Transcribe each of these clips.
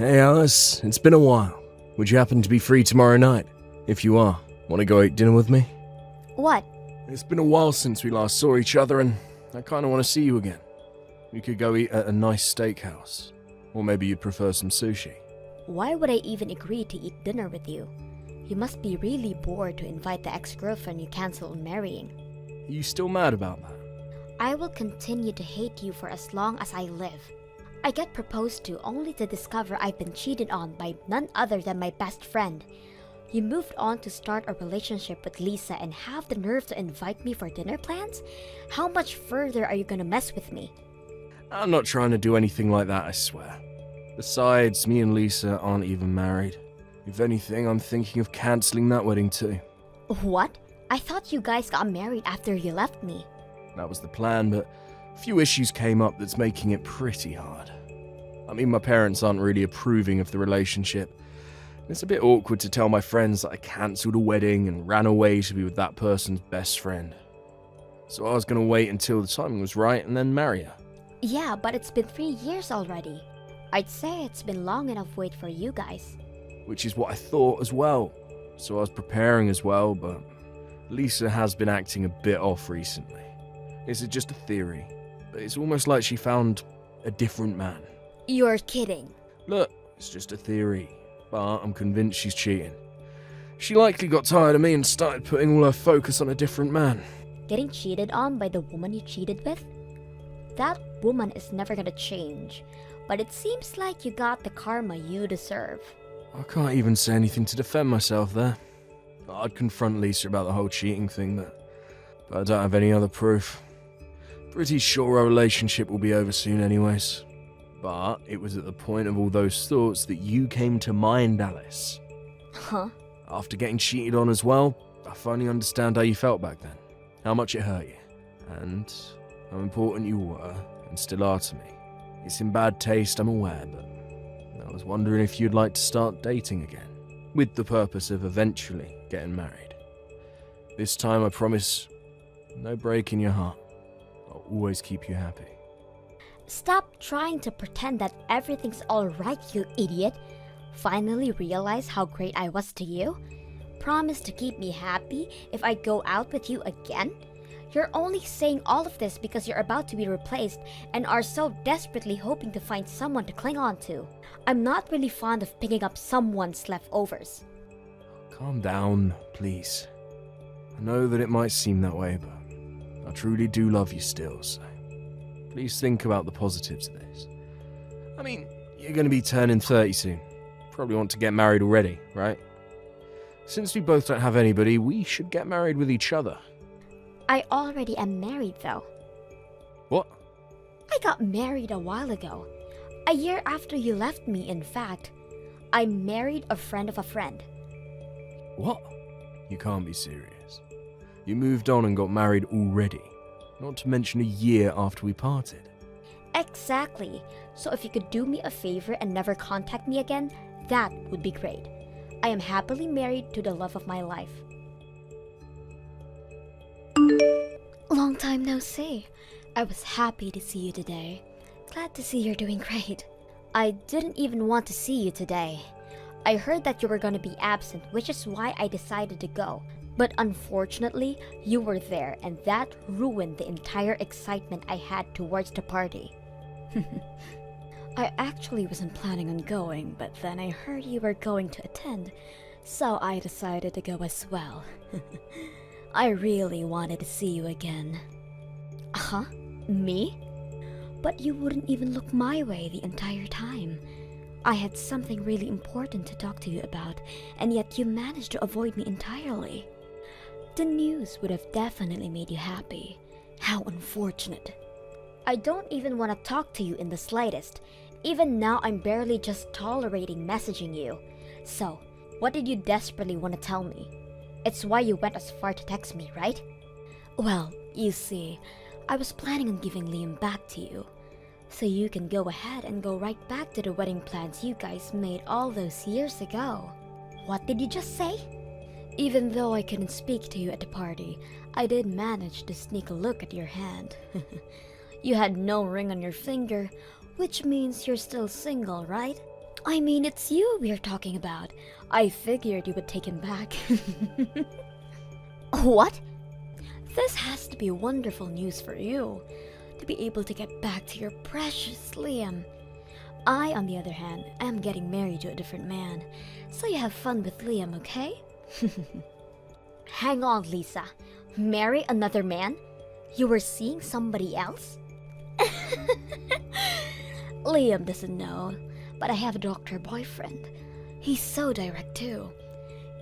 Hey Alice, it's been a while. Would you happen to be free tomorrow night? If you are, want to go eat dinner with me? What? It's been a while since we last saw each other and I kind of want to see you again. We could go eat at a nice steakhouse. Or maybe you'd prefer some sushi. Why would I even agree to eat dinner with you? You must be really bored to invite the ex-girlfriend you canceled on marrying. Are you still mad about that? I will continue to hate you for as long as I live. I get proposed to only to discover I've been cheated on by none other than my best friend. You moved on to start a relationship with Lisa and have the nerve to invite me for dinner plans? How much further are you gonna mess with me? I'm not trying to do anything like that, I swear. Besides, me and Lisa aren't even married. If anything, I'm thinking of cancelling that wedding too. What? I thought you guys got married after you left me. That was the plan, but a few issues came up that's making it pretty hard. I mean, my parents aren't really approving of the relationship. It's a bit awkward to tell my friends that I cancelled a wedding and ran away to be with that person's best friend. So I was going to wait until the timing was right and then marry her. Yeah, but it's been 3 years already. I'd say it's been long enough wait for you guys. Which is what I thought as well. So I was preparing as well, but Lisa has been acting a bit off recently. It's just a theory, but it's almost like she found a different man. You're kidding. Look, it's just a theory, but I'm convinced she's cheating. She likely got tired of me and started putting all her focus on a different man. Getting cheated on by the woman you cheated with? That woman is never gonna change, but it seems like you got the karma you deserve. I can't even say anything to defend myself there. I'd confront Lisa about the whole cheating thing, but I don't have any other proof. Pretty sure our relationship will be over soon anyways. But it was at the point of all those thoughts that you came to mind, Alice. Huh? After getting cheated on as well, I finally understand how you felt back then. How much it hurt you. And how important you were and still are to me. It's in bad taste, I'm aware, but I was wondering if you'd like to start dating again. With the purpose of eventually getting married. This time I promise, no break in your heart. I'll always keep you happy. Stop trying to pretend that everything's alright, you idiot. Finally realize how great I was to you? Promise to keep me happy if I go out with you again? You're only saying all of this because you're about to be replaced and are so desperately hoping to find someone to cling on to. I'm not really fond of picking up someone's leftovers. Calm down, please. I know that it might seem that way, but I truly do love you still, so please think about the positives of this. I mean, you're going to be turning 30 soon. Probably want to get married already, right? Since we both don't have anybody, we should get married with each other. I already am married though. What? I got married a while ago. A year after you left me, in fact. I married a friend of a friend. What? You can't be serious. You moved on and got married already. Not to mention a year after we parted. Exactly. So if you could do me a favor and never contact me again, that would be great. I am happily married to the love of my life. Long time no see. I was happy to see you today. Glad to see you're doing great. I didn't even want to see you today. I heard that you were gonna be absent, which is why I decided to go. But unfortunately, you were there, and that ruined the entire excitement I had towards the party. I actually wasn't planning on going, but then I heard you were going to attend, so I decided to go as well. I really wanted to see you again. Huh? Me? But you wouldn't even look my way the entire time. I had something really important to talk to you about, and yet you managed to avoid me entirely. The news would have definitely made you happy. How unfortunate. I don't even want to talk to you in the slightest. Even now, I'm barely just tolerating messaging you. So, what did you desperately want to tell me? It's why you went as far to text me, right? Well, you see, I was planning on giving Liam back to you. So you can go ahead and go right back to the wedding plans you guys made all those years ago. What did you just say? Even though I couldn't speak to you at the party, I did manage to sneak a look at your hand. You had no ring on your finger, which means you're still single, right? I mean, it's you we're talking about. I figured you would take him back. What? This has to be wonderful news for you, to be able to get back to your precious Liam. I, on the other hand, am getting married to a different man, so you have fun with Liam, okay? Hang on, Lisa. Marry another man? You were seeing somebody else? Liam doesn't know, but I have a doctor boyfriend. He's so direct too.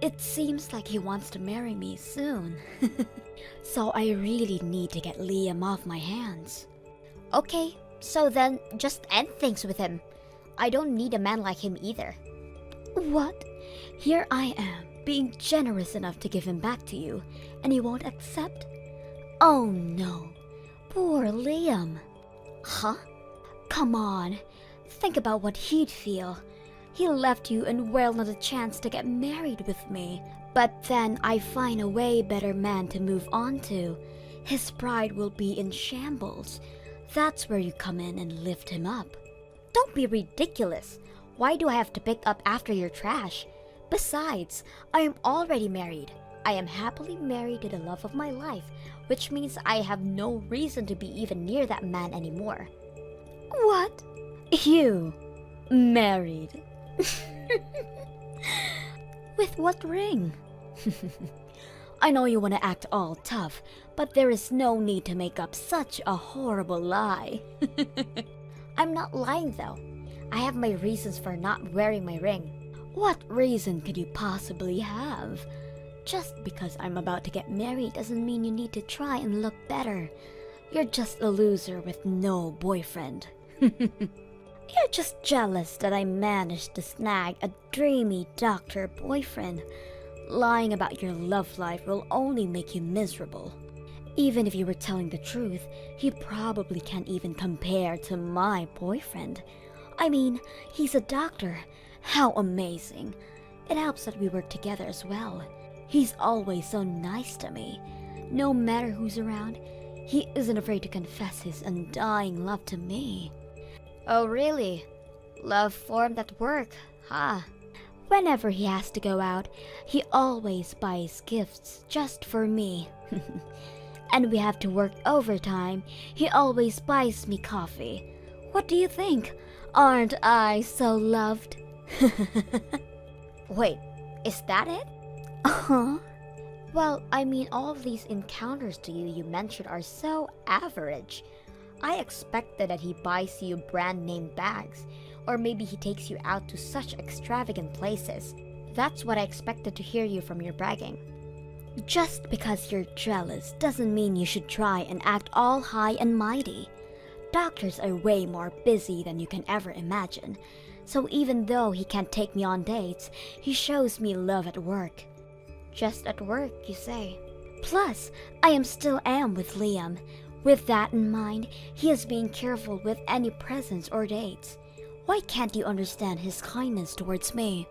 It seems like he wants to marry me soon. So I really need to get Liam off my hands. Okay, so then just end things with him. I don't need a man like him either. What? Here I am, being generous enough to give him back to you, and you won't accept? Oh no. Poor Liam. Huh? Come on. Think about what he'd feel. He left you and well not a chance to get married with me. But then I find a way better man to move on to. His pride will be in shambles. That's where you come in and lift him up. Don't be ridiculous. Why do I have to pick up after your trash? Besides, I am already married. I am happily married to the love of my life, which means I have no reason to be even near that man anymore. What? You? Married? With what ring? I know you want to act all tough, but there is no need to make up such a horrible lie. I'm not lying though. I have my reasons for not wearing my ring. What reason could you possibly have? Just because I'm about to get married doesn't mean you need to try and look better. You're just a loser with no boyfriend. You're just jealous that I managed to snag a dreamy doctor boyfriend. Lying about your love life will only make you miserable. Even if you were telling the truth, he probably can't even compare to my boyfriend. I mean, he's a doctor. How amazing. It helps that we work together as well. He's always so nice to me. No matter who's around, he isn't afraid to confess his undying love to me. Oh really? Love formed at work, huh? Whenever he has to go out, he always buys gifts just for me. And we have to work overtime, he always buys me coffee. What do you think? Aren't I so loved? Wait, is that it? Uh-huh. Well, I mean, all of these encounters to you mentioned are so average. I expected that he buys you brand name bags, or maybe he takes you out to such extravagant places. That's what I expected to hear you from your bragging. Just because you're jealous doesn't mean you should try and act all high and mighty. Doctors are way more busy than you can ever imagine, so even though he can't take me on dates, he shows me love at work. Just at work, you say? Plus, I still am with Liam. With that in mind, he is being careful with any presents or dates. Why can't you understand his kindness towards me?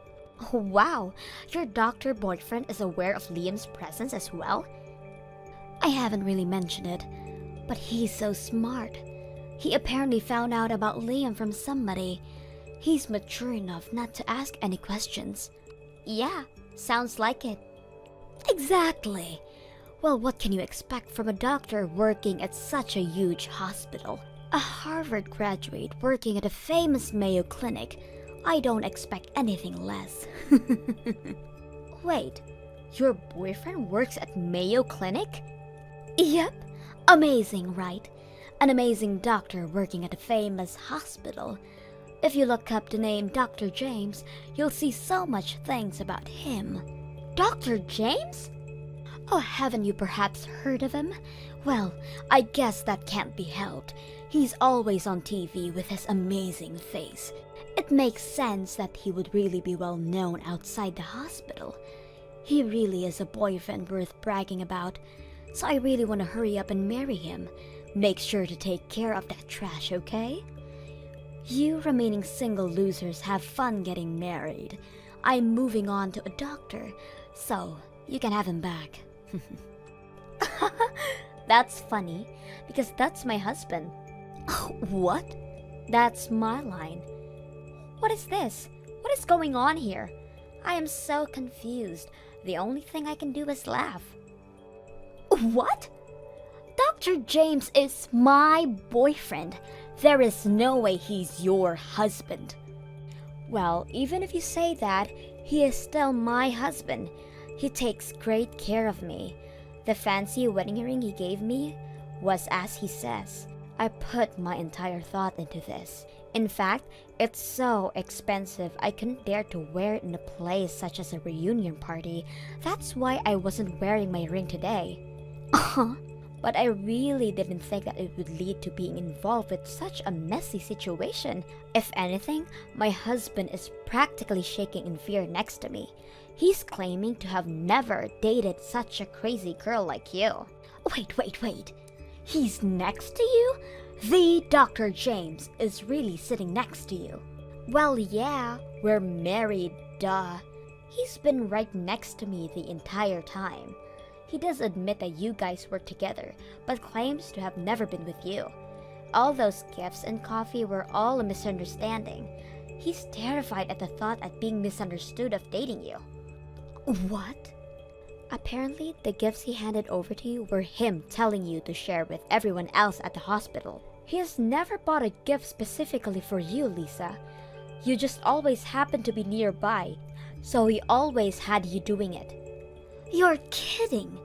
Oh, wow, your doctor boyfriend is aware of Liam's presence as well? I haven't really mentioned it, but he's so smart. He apparently found out about Liam from somebody. He's mature enough not to ask any questions. Yeah, sounds like it. Exactly. Well, what can you expect from a doctor working at such a huge hospital? A Harvard graduate working at a famous Mayo Clinic. I don't expect anything less. Wait, your boyfriend works at Mayo Clinic? Yep. Amazing, right? An amazing doctor working at a famous hospital. If you look up the name Dr. James, you'll see so much things about him. Dr. James? Oh, haven't you perhaps heard of him? Well, I guess that can't be helped. He's always on TV with his amazing face. It makes sense that he would really be well known outside the hospital. He really is a boyfriend worth bragging about, so I really want to hurry up and marry him. Make sure to take care of that trash, okay? You remaining single losers have fun getting married. I'm moving on to a doctor, so you can have him back. That's funny, because that's my husband. What? That's my line. What is this? is going on here? I am so confused. The only thing I can do is laugh. What? Dr. James is my boyfriend. There is no way he's your husband. Well, even if you say that, he is still my husband. He takes great care of me. The fancy wedding ring he gave me was as he says. I put my entire thought into this. In fact, it's so expensive I couldn't dare to wear it in a place such as a reunion party. That's why I wasn't wearing my ring today. But I really didn't think that it would lead to being involved with such a messy situation. If anything, my husband is practically shaking in fear next to me. He's claiming to have never dated such a crazy girl like you. Wait. He's next to you? The Dr. James is really sitting next to you. Well, yeah, we're married, duh. He's been right next to me the entire time. He does admit that you guys work together, but claims to have never been with you. All those gifts and coffee were all a misunderstanding. He's terrified at the thought of being misunderstood of dating you. What? Apparently, the gifts he handed over to you were him telling you to share with everyone else at the hospital. He has never bought a gift specifically for you, Lisa. You just always happened to be nearby, so he always had you doing it. You're kidding!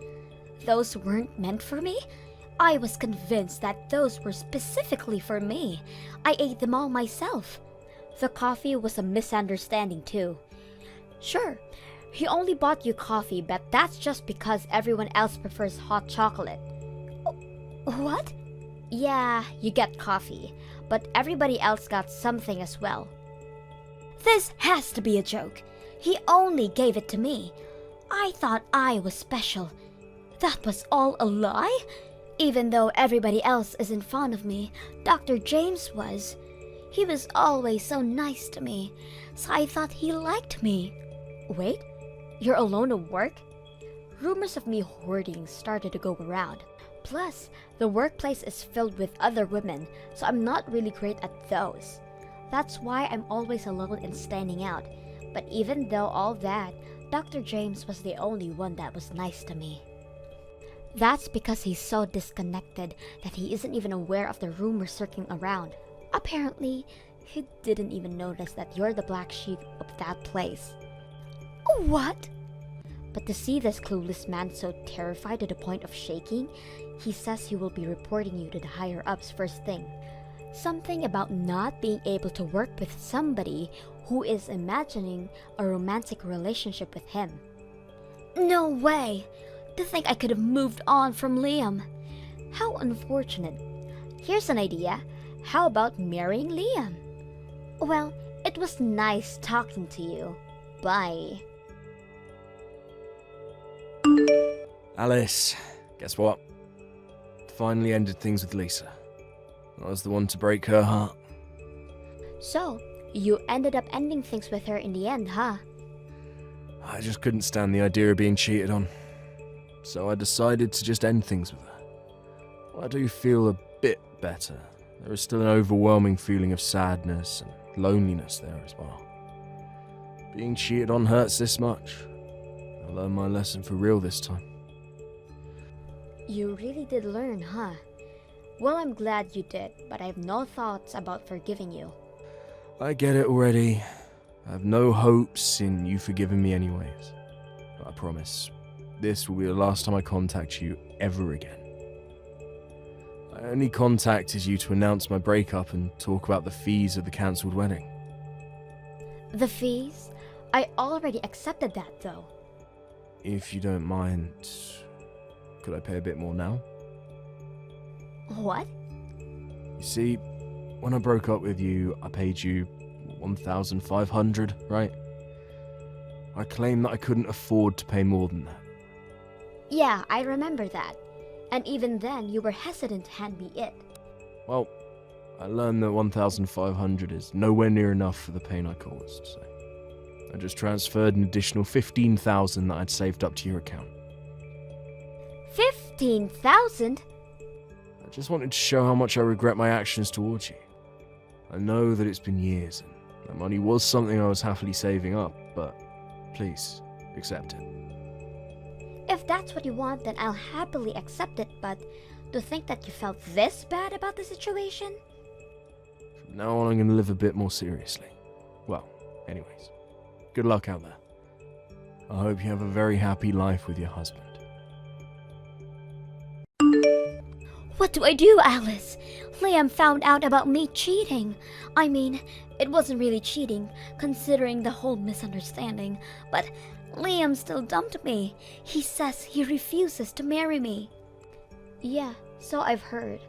Those weren't meant for me? I was convinced that those were specifically for me. I ate them all myself. The coffee was a misunderstanding too. Sure, he only bought you coffee, but that's just because everyone else prefers hot chocolate. What? Yeah, you get coffee, but everybody else got something as well. This has to be a joke. He only gave it to me. I thought I was special. That was all a lie? Even though everybody else isn't fond of me, Dr. James was. He was always so nice to me, so I thought he liked me. Wait, you're alone at work? Rumors of me hoarding started to go around. Plus, the workplace is filled with other women, so I'm not really great at those. That's why I'm always alone and standing out. But even though all that, Dr. James was the only one that was nice to me. That's because he's so disconnected that he isn't even aware of the rumors circling around. Apparently, he didn't even notice that you're the black sheep of that place. What? But to see this clueless man so terrified to the point of shaking, he says he will be reporting you to the higher-ups first thing. Something about not being able to work with somebody who is imagining a romantic relationship with him. No way! To think I could have moved on from Liam. How unfortunate. Here's an idea. How about marrying Liam? Well, it was nice talking to you. Bye. Alice, guess what? Finally ended things with Lisa. I was the one to break her heart. So, you ended up ending things with her in the end, huh? I just couldn't stand the idea of being cheated on. So I decided to just end things with her. Well, I do feel a bit better. There is still an overwhelming feeling of sadness and loneliness there as well. Being cheated on hurts this much. I learned my lesson for real this time. You really did learn, huh? Well, I'm glad you did, but I have no thoughts about forgiving you. I get it already. I have no hopes in you forgiving me anyways. But I promise, this will be the last time I contact you ever again. I only contacted you to announce my breakup and talk about the fees of the cancelled wedding. The fees? I already accepted that, though. If you don't mind, could I pay a bit more now? What? You see, when I broke up with you, I paid you 1,500, right? I claim that I couldn't afford to pay more than that. Yeah, I remember that. And even then, you were hesitant to hand me it. Well, I learned that 1,500 is nowhere near enough for the pain I caused, so I just transferred an additional 15,000 that I'd saved up to your account. 15,000? I just wanted to show how much I regret my actions towards you. I know that it's been years, and That money was something I was happily saving up, but please, accept it. If that's what you want, then I'll happily accept it, but to think that you felt this bad about the situation? From now on, I'm going to live a bit more seriously. Well, anyways, good luck out there. I hope you have a very happy life with your husband. What do I do, Alice? Liam found out about me cheating. I mean, it wasn't really cheating, considering the whole misunderstanding, but Liam still dumped me. He says he refuses to marry me. Yeah, so I've heard.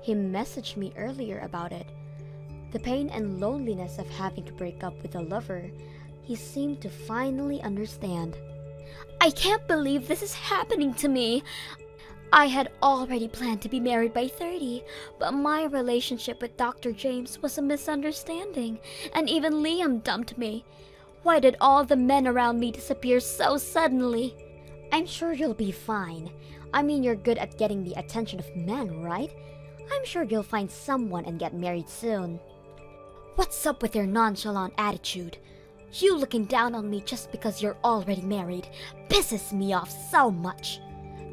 He messaged me earlier about it. The pain and loneliness of having to break up with a lover, he seemed to finally understand. I can't believe this is happening to me. I had already planned to be married by 30, but my relationship with Dr. James was a misunderstanding, and even Liam dumped me. Why did all the men around me disappear so suddenly? I'm sure you'll be fine. I mean, you're good at getting the attention of men, right? I'm sure you'll find someone and get married soon. What's up with your nonchalant attitude? You looking down on me just because you're already married pisses me off so much.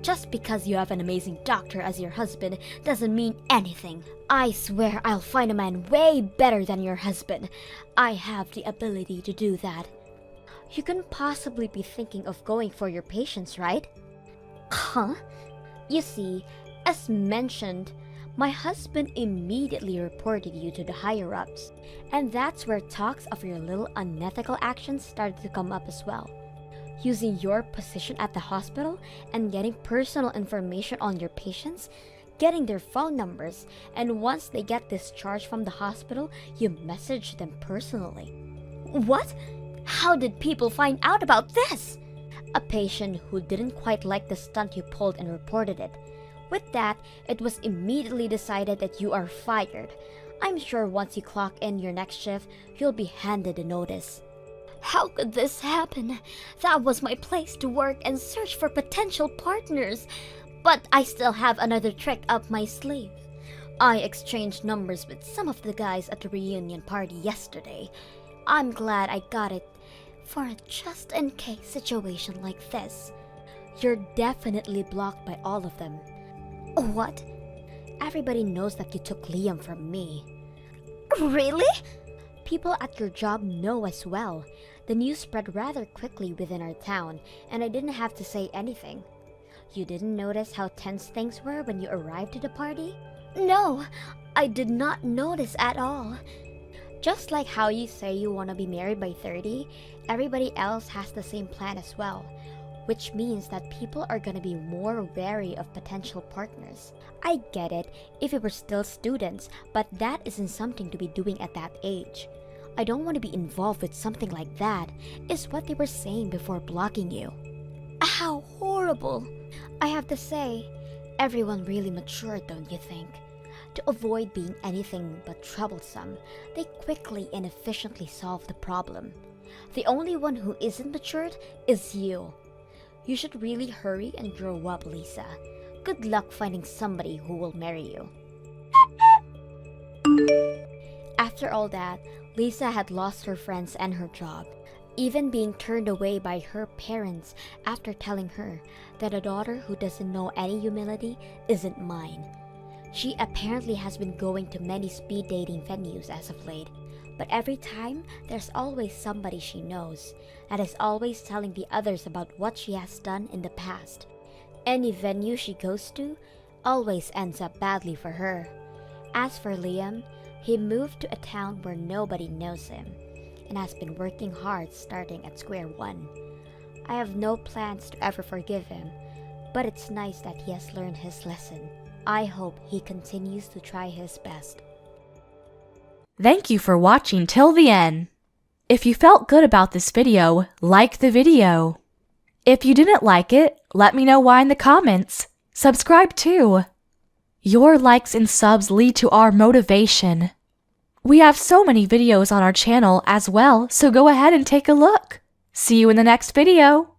Just because you have an amazing doctor as your husband doesn't mean anything. I swear I'll find a man way better than your husband. I have the ability to do that. You couldn't possibly be thinking of going for your patients, right? Huh? You see, as mentioned, my husband immediately reported you to the higher-ups, and that's where talks of your little unethical actions started to come up as well. Using your position at the hospital and getting personal information on your patients, getting their phone numbers, and once they get discharged from the hospital, you message them personally. What? How did people find out about this? A patient who didn't quite like the stunt you pulled and reported it. With that, it was immediately decided that you are fired. I'm sure once you clock in your next shift, you'll be handed a notice. How could this happen? That was my place to work and search for potential partners. But I still have another trick up my sleeve. I exchanged numbers with some of the guys at the reunion party yesterday. I'm glad I got it for a just-in-case situation like this. You're definitely blocked by all of them. What? Everybody knows that you took Liam from me. Really? People at your job know as well. The news spread rather quickly within our town, and I didn't have to say anything. You didn't notice how tense things were when you arrived to the party? No, I did not notice at all. Just like how you say you want to be married by 30, everybody else has the same plan as well, which means that people are going to be more wary of potential partners. I get it if you were still students, but that isn't something to be doing at that age. I don't want to be involved with something like that, is what they were saying before blocking you. How horrible! I have to say, everyone really matured, don't you think? To avoid being anything but troublesome, they quickly and efficiently solved the problem. The only one who isn't matured is you. You should really hurry and grow up, Lisa. Good luck finding somebody who will marry you. After all that, Lisa had lost her friends and her job, even being turned away by her parents after telling her that a daughter who doesn't know any humility isn't mine. She apparently has been going to many speed dating venues as of late, but every time there's always somebody she knows that is always telling the others about what she has done in the past. Any venue she goes to always ends up badly for her. As for Liam, he moved to a town where nobody knows him and has been working hard starting at square one. I have no plans to ever forgive him, but it's nice that he has learned his lesson. I hope he continues to try his best. Thank you for watching till the end. If you felt good about this video, like the video. If you didn't like it, let me know why in the comments. Subscribe too. Your likes and subs lead to our motivation. We have so many videos on our channel as well, so go ahead and take a look. See you in the next video.